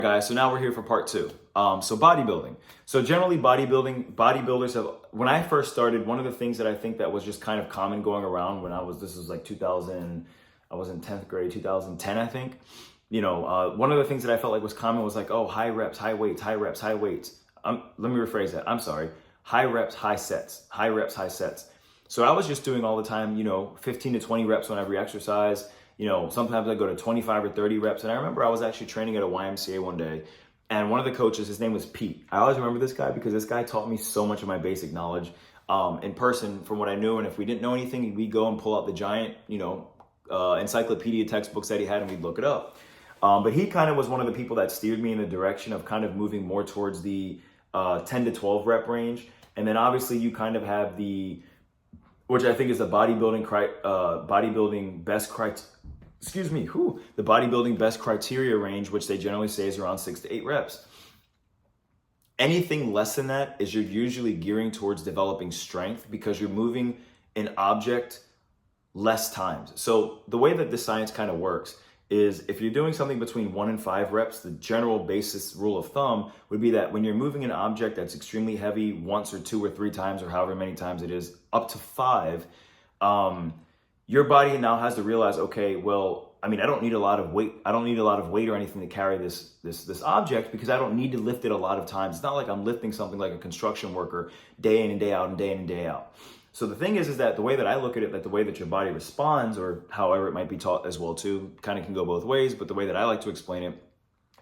Guys, so now we're here for part two. So bodybuilding. So generally bodybuilders have, when I first started, one of the things that I think that was just kind of common going around when this was like 2000, I was in 10th grade, 2010, I think. One of the things that I felt like was common was like, oh, high reps, high weights, high reps, high weights. Let me rephrase that. I'm sorry. High reps, high sets, high reps, high sets. So I was just doing all the time, 15 to 20 reps on every exercise. Sometimes I go to 25 or 30 reps. And I remember I was actually training at a YMCA one day. And one of the coaches, his name was Pete. I always remember this guy because this guy taught me so much of my basic knowledge in person from what I knew. And if we didn't know anything, we'd go and pull out the giant, encyclopedia textbooks that he had and we'd look it up. But he kind of was one of the people that steered me in the direction of kind of moving more towards the 10 to 12 rep range. And then obviously you kind of have which I think is the bodybuilding best criteria range, which they generally say is around 6 to 8 reps. Anything less than that is you're usually gearing towards developing strength because you're moving an object less times. So the way that the science kind of works is if you're doing something between 1 and 5 reps, the general basis rule of thumb would be that when you're moving an object that's extremely heavy once or 2 or 3 times or however many times it is, up to 5, your body now has to realize, okay, well, I don't need a lot of weight. I don't need a lot of weight or anything to carry this object because I don't need to lift it a lot of times. It's not like I'm lifting something like a construction worker day in and day out and day in and day out. So the thing is that the way that I look at it, that the way that your body responds, or however it might be taught as well too, kind of can go both ways, but the way that I like to explain it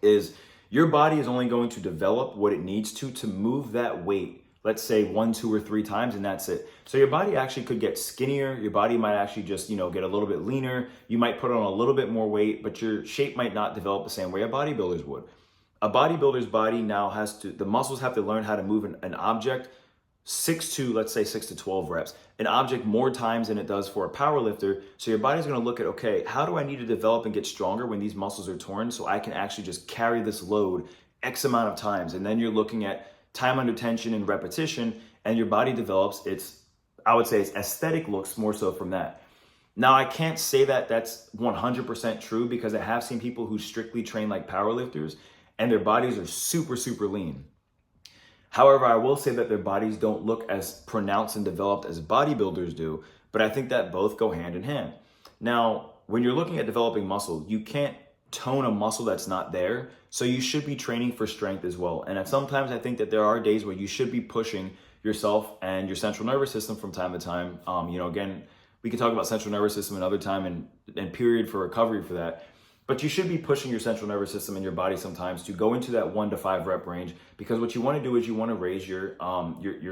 is your body is only going to develop what it needs to move that weight, let's say 1, 2, or 3 times, and that's it. So your body actually could get skinnier. Your body might actually just, get a little bit leaner. You might put on a little bit more weight, but your shape might not develop the same way a bodybuilder's would. A bodybuilder's body now the muscles have to learn how to move an object 6 to 12 reps, an object more times than it does for a power lifter. So your body's going to look at, okay, how do I need to develop and get stronger when these muscles are torn so I can actually just carry this load X amount of times? And then you're looking at time under tension and repetition, and your body develops its aesthetic looks more so from that. Now, I can't say that that's 100% true because I have seen people who strictly train like powerlifters and their bodies are super, super lean. However, I will say that their bodies don't look as pronounced and developed as bodybuilders do, but I think that both go hand in hand. Now, when you're looking at developing muscle, you can't tone a muscle that's not there, so you should be training for strength as well. And sometimes I think that there are days where you should be pushing yourself and your central nervous system from time to time. Again, we can talk about central nervous system another time and period for recovery for that. But you should be pushing your central nervous system and your body sometimes to go into that 1 to 5 rep range, because what you want to do is you want to raise your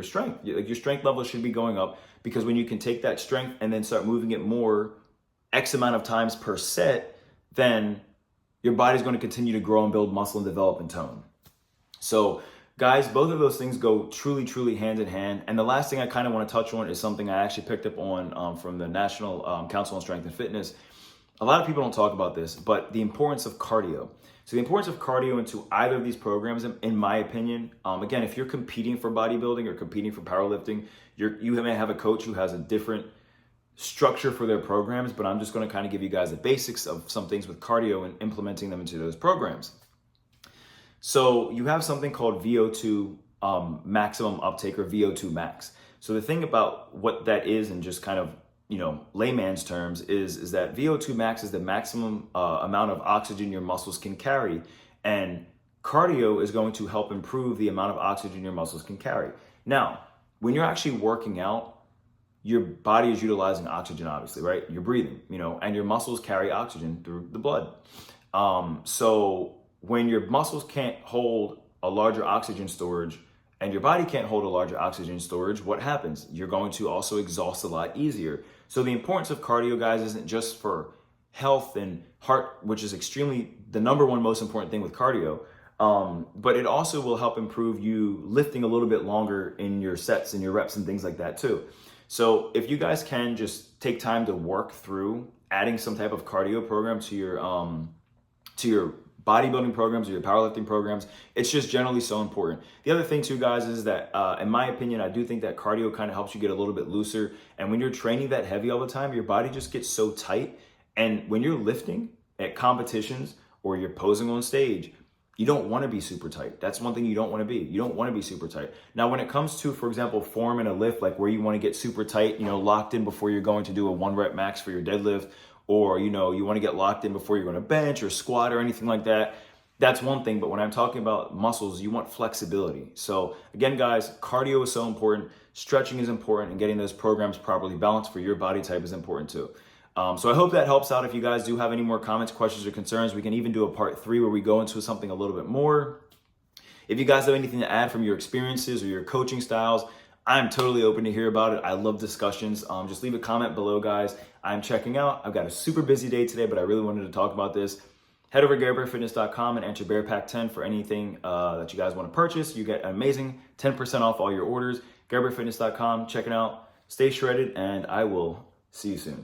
strength. Your strength level should be going up, because when you can take that strength and then start moving it more X amount of times per set, then your body's going to continue to grow and build muscle and develop and tone. So guys, both of those things go truly, truly hand in hand. And the last thing I kind of want to touch on is something I actually picked up on from the National Council on Strength and Fitness. A lot of people don't talk about this, but the importance of cardio. So the importance of cardio into either of these programs, in my opinion, again, if you're competing for bodybuilding or competing for powerlifting, you may have a coach who has a different structure for their programs, but I'm just going to kind of give you guys the basics of some things with cardio and implementing them into those programs. So you have something called VO2 maximum uptake, or VO2 max. So the thing about what that is, and just kind of layman's terms, is that VO2 max is the maximum amount of oxygen your muscles can carry, and cardio is going to help improve the amount of oxygen your muscles can carry. Now, when you're actually working out, your body is utilizing oxygen, obviously, right? You're breathing, and your muscles carry oxygen through the blood. So when your muscles can't hold a larger oxygen storage and your body can't hold a larger oxygen storage, what happens? You're going to also exhaust a lot easier. So the importance of cardio, guys, isn't just for health and heart, which is extremely the number one most important thing with cardio, but it also will help improve you lifting a little bit longer in your sets and your reps and things like that too. So if you guys can just take time to work through adding some type of cardio program to your bodybuilding programs or your powerlifting programs, it's just generally so important. The other thing too, guys, is that in my opinion, I do think that cardio kind of helps you get a little bit looser. And when you're training that heavy all the time, your body just gets so tight. And when you're lifting at competitions or you're posing on stage, You don't want to be super tight. That's one thing you don't want to be. You don't want to be super tight. Now, when it comes to, for example, form in a lift, like where you want to get super tight, locked in before you're going to do a 1 rep max for your deadlift, or, you want to get locked in before you're going to bench or squat or anything like that, that's one thing. But when I'm talking about muscles, you want flexibility. So again, guys, cardio is so important. Stretching is important, and getting those programs properly balanced for your body type is important too. So I hope that helps out. If you guys do have any more comments, questions, or concerns, we can even do a part 3 where we go into something a little bit more. If you guys have anything to add from your experiences or your coaching styles, I'm totally open to hear about it. I love discussions. Just leave a comment below, guys. I'm checking out. I've got a super busy day today, but I really wanted to talk about this. Head over to GarbearFitness.com and enter BearPack10 for anything that you guys want to purchase. You get an amazing 10% off all your orders. GarbearFitness.com. Check it out. Stay shredded, and I will see you soon.